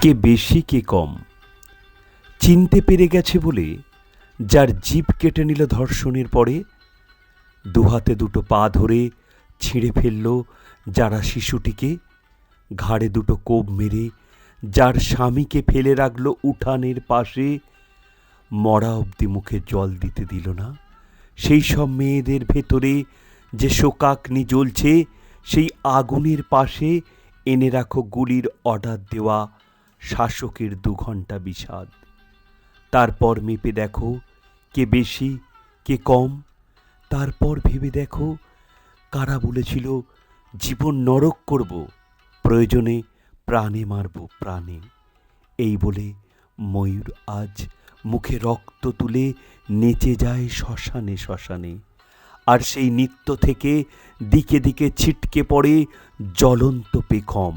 কে বেশি কে কম চিনতে পেরে গেছে বলে যার জিভ কেটে নিল ধর্ষণের পরে, দুহাতে দুটো পা ধরে ছিঁড়ে ফেলল যারা শিশুটিকে, ঘাড়ে দুটো কোপ মেরে যার স্বামীকে ফেলে রাখল উঠানের পাশে, মরা অবধি মুখে জল দিতে দিল না, সেই সব মেয়েদের ভেতরে যে শোকাগ্নি জ্বলছে, সেই আগুনের পাশে এনে রাখো গুলির অর্ডার দেওয়া শাসকের 2 ঘন্টা বিষাদ। তারপর মেপে দেখো কে বেশি কে কম, তারপর ভেবে দেখো কারা বলেছিল জীবন নরক করব, প্রয়োজনে প্রাণে মারব প্রাণে। এই বলে ময়ূর আজ মুখে রক্ত তুলে নেচে যায় শ্মশানে শ্মশানে, আর সেই নৃত্য থেকে দিকে দিকে ছিটকে পড়ে জ্বলন্ত পেখম।